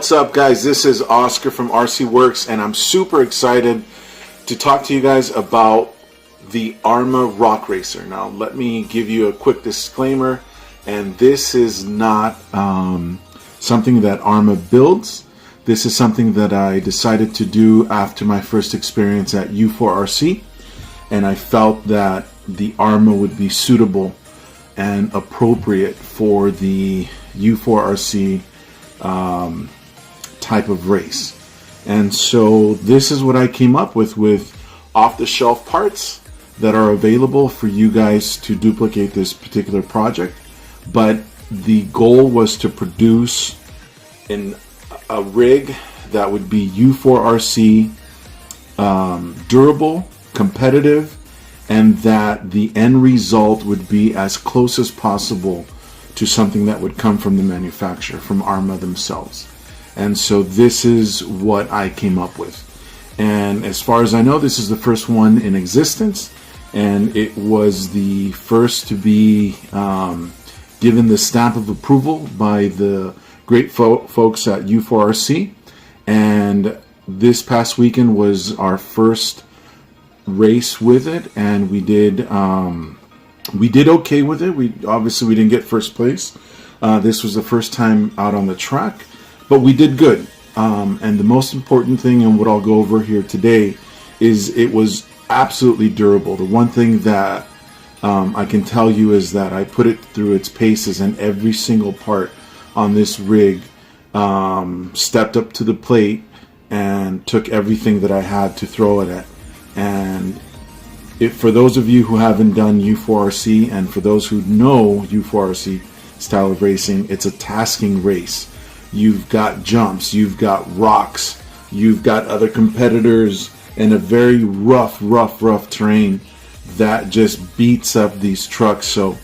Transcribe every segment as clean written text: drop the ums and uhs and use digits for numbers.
What's up, guys? This is Oscar from RCWERKZ, and I'm super excited to talk to you guys about the ARRMA Rock Racer. Now, let me give you a quick disclaimer, and this is not something that ARRMA builds. This is something that I decided to do after my first experience at U4RC, and I felt that the ARRMA would be suitable and appropriate for the U4RC type of race. And so this is what I came up with off-the-shelf parts that are available for you guys to duplicate this particular project. But the goal was to produce a rig that would be U4RC durable, competitive, and that the end result would be as close as possible to something that would come from the manufacturer, from ARRMA themselves. And so this is what I came up with. And as far as I know, this is the first one in existence, and it was the first to be given the stamp of approval by the great folks at U4RC. And this past weekend was our first race with it, and we did okay with it. We didn't get first place. This was the first time out on the track, but we did good. And the most important thing, and what I'll go over here today, is it was absolutely durable. The one thing that I can tell you is that I put it through its paces, and every single part on this rig stepped up to the plate and took everything that I had to throw it at. And for those of you who haven't done U4RC, and for those who know U4RC style of racing, it's a tasking race. You've got jumps, you've got rocks, you've got other competitors, and a very rough terrain that just beats up these trucks. So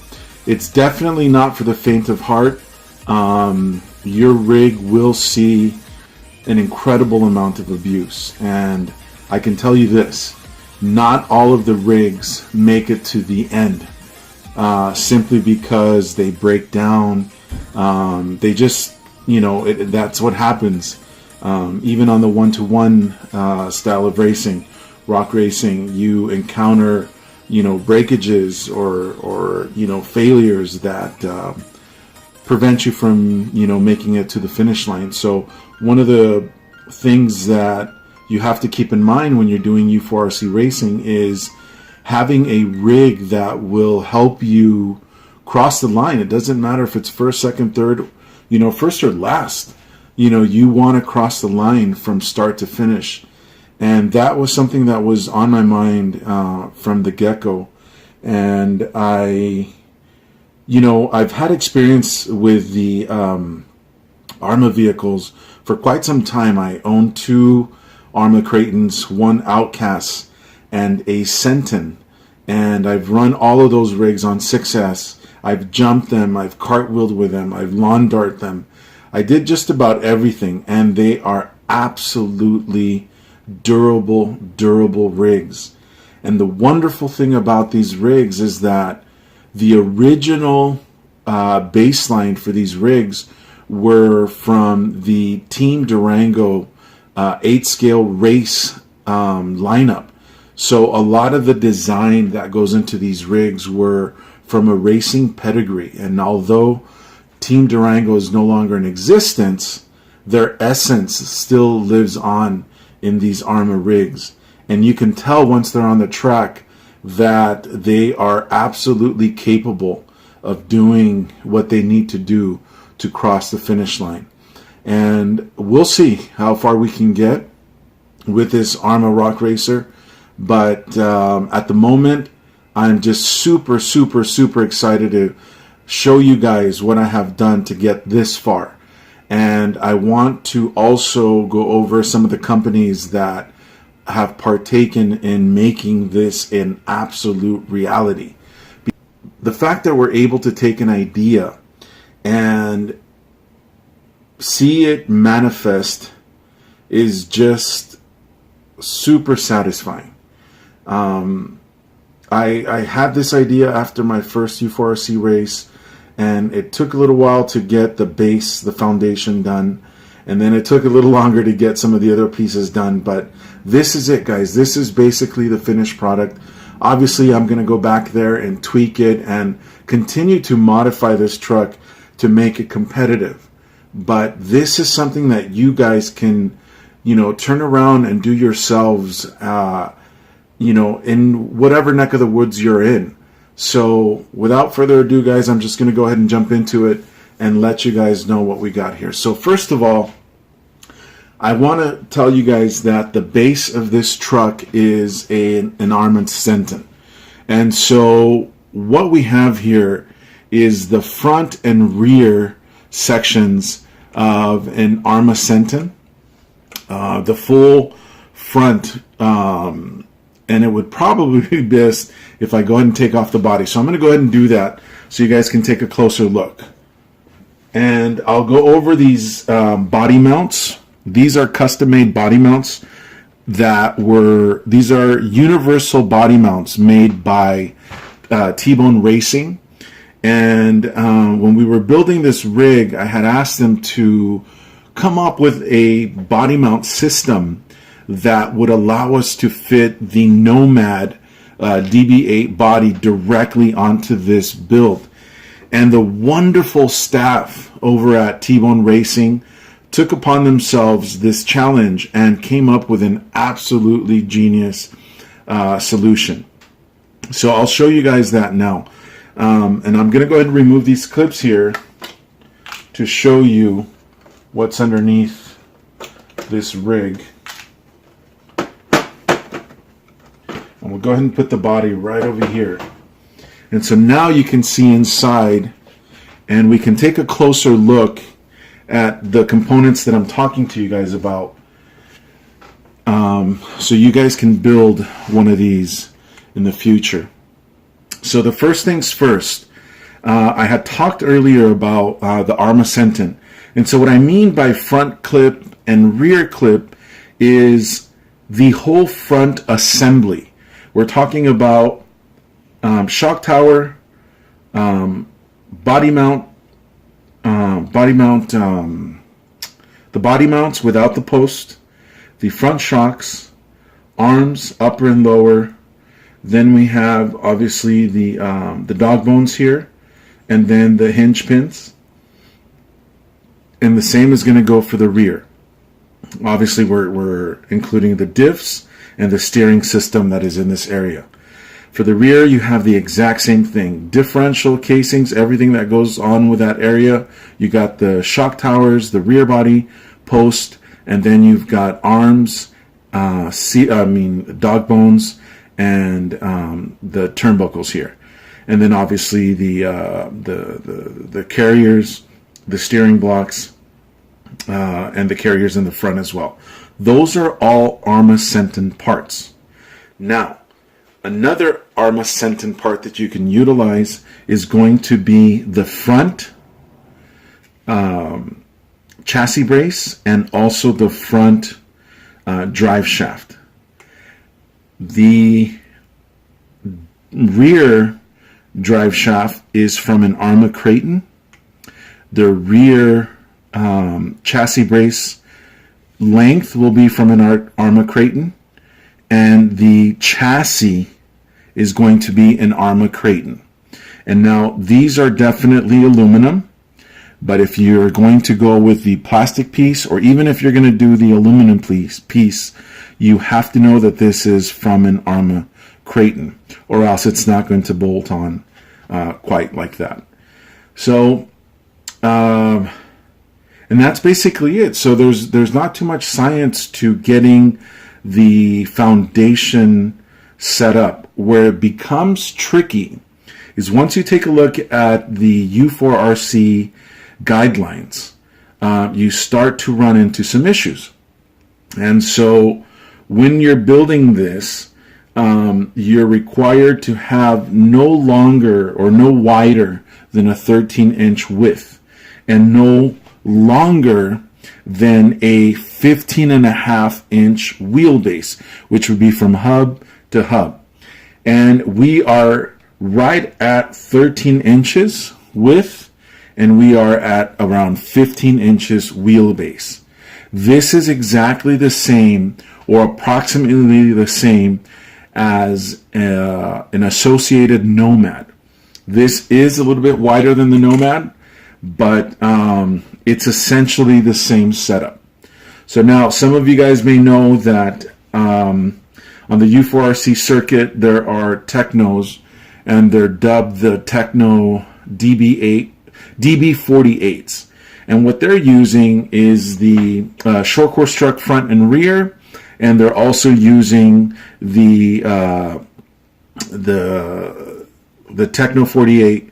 it's definitely not for the faint of heart. Your rig will see an incredible amount of abuse, and I can tell you this: not all of the rigs make it to the end simply because they break down. They just, that's what happens. Even on the one-to-one style of racing, rock racing, you encounter, breakages or failures that prevent you from, making it to the finish line. So one of the things that you have to keep in mind when you're doing U4RC racing is having a rig that will help you cross the line. It doesn't matter if it's first, second, third, first or last. You want to cross the line from start to finish. And that was something that was on my mind from the get-go. And I've had experience with the ARRMA vehicles for quite some time. I own two ARRMA Creightons, one Outcast, and a Senton, and I've run all of those rigs on 6S. I've jumped them, I've cartwheeled with them, I've lawn dart them. I did just about everything, and they are absolutely durable rigs. And the wonderful thing about these rigs is that the original baseline for these rigs were from the Team Durango 8-scale race lineup. So a lot of the design that goes into these rigs were from a racing pedigree. And although Team Durango is no longer in existence, their essence still lives on in these ARRMA rigs. And you can tell once they're on the track that they are absolutely capable of doing what they need to do to cross the finish line. And we'll see how far we can get with this ARRMA Rock Racer. But at the moment, I'm just super excited to show you guys what I have done to get this far. And I want to also go over some of the companies that have partaken in making this an absolute reality. The fact that we're able to take an idea and see it manifest is just super satisfying. I had this idea after my first U4RC race, and it took a little while to get the base, the foundation done. And then it took a little longer to get some of the other pieces done. But this is it, guys. This is basically the finished product. Obviously, I'm going to go back there and tweak it and continue to modify this truck to make it competitive. But this is something that you guys can, turn around and do yourselves, in whatever neck of the woods you're in. So without further ado, guys, I'm just going to go ahead and jump into it and let you guys know what we got here. So first of all, I want to tell you guys that the base of this truck is an ARRMA Senton. And so what we have here is the front and rear sections of an ARRMA Senton. The full front, and it would probably be best if I go ahead and take off the body. So I'm going to go ahead and do that so you guys can take a closer look. And I'll go over these body mounts. These are custom-made body mounts these are universal body mounts made by T-Bone Racing. And when we were building this rig, I had asked them to come up with a body mount system that would allow us to fit the Nomad DB8 body directly onto this build. And the wonderful staff over at T-Bone Racing took upon themselves this challenge and came up with an absolutely genius solution. So I'll show you guys that now. And I'm going to go ahead and remove these clips here to show you what's underneath this rig. And we'll go ahead and put the body right over here. And so now you can see inside, and we can take a closer look at the components that I'm talking to you guys about, so you guys can build one of these in the future. So the first things first, I had talked earlier about the ARRMA Senton. And so what I mean by front clip and rear clip is the whole front assembly. We're talking about shock tower, body mount, the body mounts without the post, the front shocks, arms, upper and lower. Then we have obviously the dog bones here, and then the hinge pins. And the same is going to go for the rear. Obviously, we're including the diffs and the steering system that is in this area. For the rear, you have the exact same thing. Differential casings, everything that goes on with that area. You got the shock towers, the rear body, post, and then you've got arms, dog bones, and the turnbuckles here. And then obviously the carriers, the steering blocks, and the carriers in the front as well. Those are all ARRMA Senton parts. Now, another ARRMA Senton part that you can utilize is going to be the front chassis brace and also the front drive shaft. The rear drive shaft is from an ARRMA Creighton. The rear chassis brace length will be from an ARRMA Creighton, and the chassis is going to be an ARRMA Creighton. And now these are definitely aluminum, but if you're going to go with the plastic piece, or even if you're going to do the aluminum piece, you have to know that this is from an ARRMA Creighton, or else it's not going to bolt on quite like that. So and that's basically it. So there's not too much science to getting the foundation set up. Where it becomes tricky is once you take a look at the U4RC guidelines, you start to run into some issues. And so when you're building this, you're required to have no longer or no wider than a 13-inch width, and no longer than a 15.5-inch wheelbase, which would be from hub to hub. And we are right at 13 inches width, and we are at around 15 inches wheelbase. This is exactly the same, or approximately the same, as an associated Nomad. This is a little bit wider than the Nomad, but it's essentially the same setup. So now some of you guys may know that on the U4RC circuit there are Technos, and they're dubbed the Techno DB48s. And what they're using is the short course truck front and rear, and they're also using the Techno 48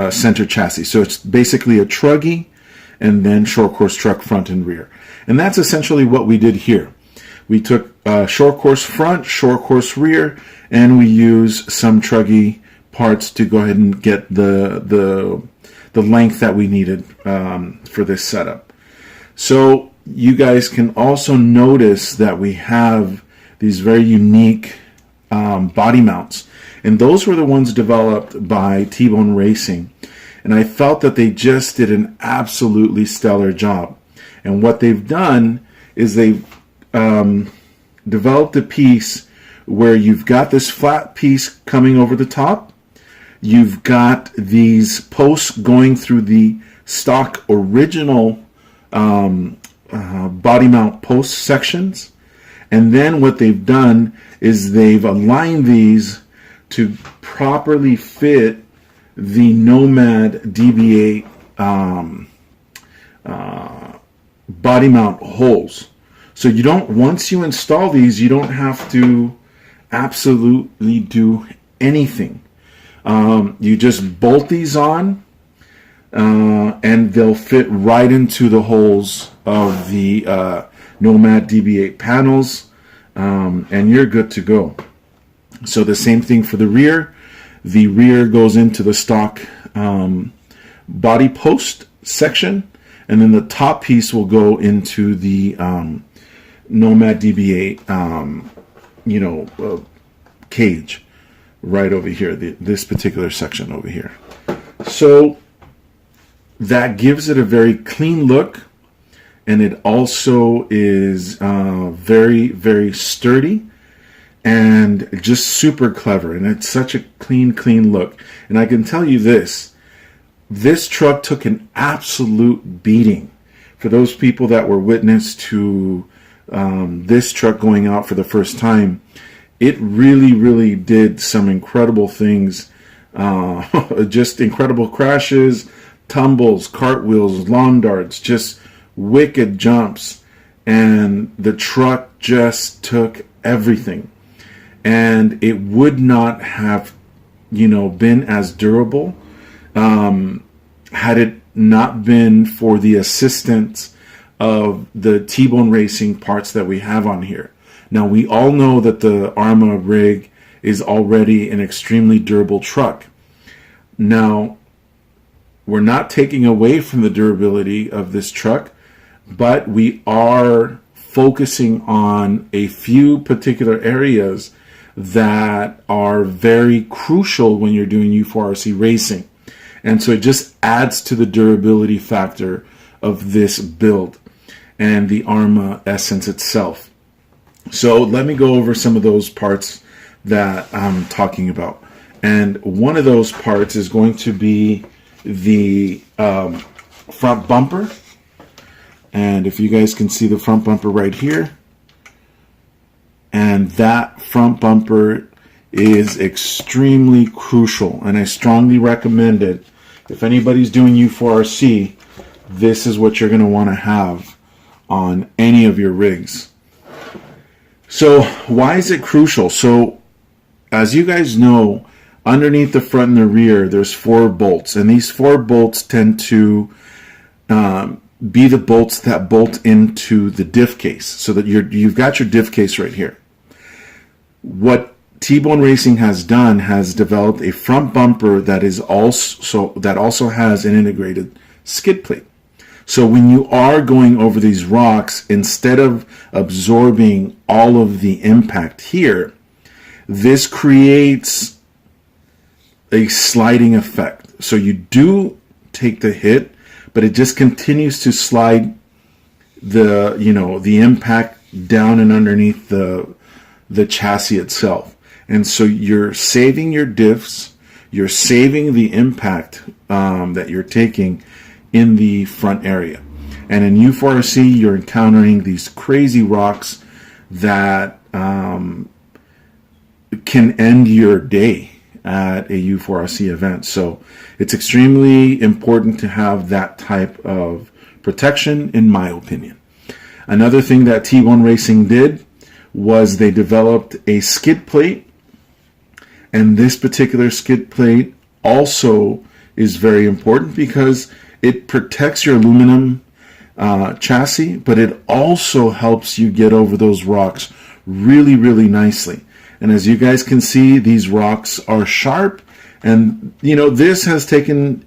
center chassis. So it's basically a truggy and then short course truck front and rear. And that's essentially what we did here. We took short course front, short course rear, and we use some truggy parts to go ahead and get the length that we needed for this setup. So you guys can also notice that we have these very unique body mounts, and those were the ones developed by T-Bone Racing, and I felt that they just did an absolutely stellar job. And what they've done is they've developed a piece where you've got this flat piece coming over the top, you've got these posts going through the stock original body mount post sections, and then what they've done is they've aligned these to properly fit the Nomad DB8 body mount holes. So you don't, once you install these, you don't have to absolutely do anything. You just bolt these on, and they'll fit right into the holes of the Nomad DB8 panels, and you're good to go. So the same thing for the rear. The rear goes into the stock body post section, and then the top piece will go into the Nomad DB8 cage right over here, this particular section over here. So that gives it a very clean look, and it also is very, very sturdy and just super clever, and it's such a clean look. And I can tell you this truck took an absolute beating. For those people that were witness to this truck going out for the first time, it really did some incredible things, just incredible crashes, tumbles, cartwheels, lawn darts, just wicked jumps, and the truck just took everything. And it would not have, been as durable had it not been for the assistance of the T-Bone Racing parts that we have on here. Now, we all know that the ARRMA rig is already an extremely durable truck. Now, we're not taking away from the durability of this truck, but we are focusing on a few particular areas that are very crucial when you're doing U4RC racing. And so it just adds to the durability factor of this build and the ARRMA essence itself. So let me go over some of those parts that I'm talking about. And one of those parts is going to be the front bumper. And if you guys can see the front bumper right here, and that front bumper is extremely crucial, and I strongly recommend it. If anybody's doing U4RC, this is what you're going to want to have on any of your rigs. So why is it crucial? So as you guys know, underneath the front and the rear, there's 4 bolts, and these 4 bolts tend to be the bolts that bolt into the diff case, so that you've got your diff case right here. What T-Bone Racing has done has developed a front bumper that also has an integrated skid plate. So when you are going over these rocks, instead of absorbing all of the impact here, this creates a sliding effect. So you do take the hit, but it just continues to slide the impact down and underneath the chassis itself. And so you're saving your diffs, you're saving the impact that you're taking in the front area. And in U4RC, you're encountering these crazy rocks that can end your day at a U4RC event. So it's extremely important to have that type of protection, in my opinion. Another thing that T1 Racing did was they developed a skid plate, and this particular skid plate also is very important because it protects your aluminum chassis, but it also helps you get over those rocks really, really nicely. And as you guys can see, these rocks are sharp, and this has taken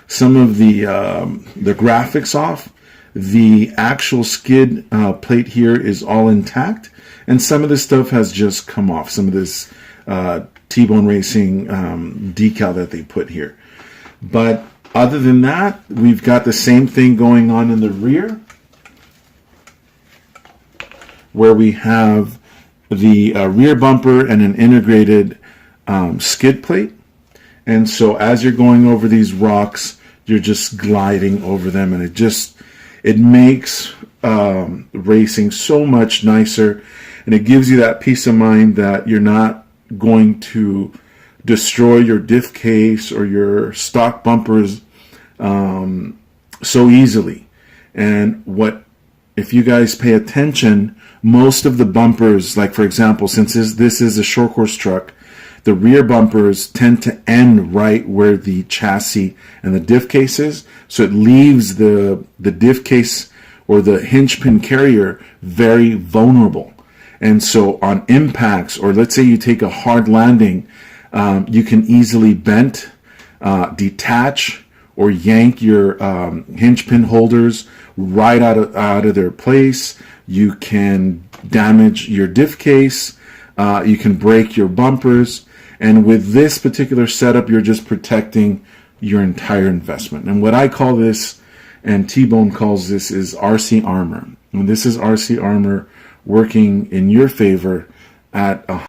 some of the graphics off. The actual skid plate here is all intact, and some of this stuff has just come off. Some of this T-Bone Racing decal that they put here. But other than that, we've got the same thing going on in the rear, where we have the rear bumper and an integrated skid plate. And so as you're going over these rocks, you're just gliding over them, and it makes racing so much nicer, and it gives you that peace of mind that you're not going to destroy your diff case or your stock bumpers so easily. And if you guys pay attention, most of the bumpers, like for example, since this is a short course truck, the rear bumpers tend to end right where the chassis and the diff case is. So it leaves the diff case or the hinge pin carrier very vulnerable. And so on impacts, or let's say you take a hard landing, you can easily bend, detach, or yank your hinge pin holders right out of their place. You can damage your diff case. You can break your bumpers. And with this particular setup, you're just protecting your entire investment. And what I call this, and T-Bone calls this, is RC Armor. And this is RC Armor working in your favor at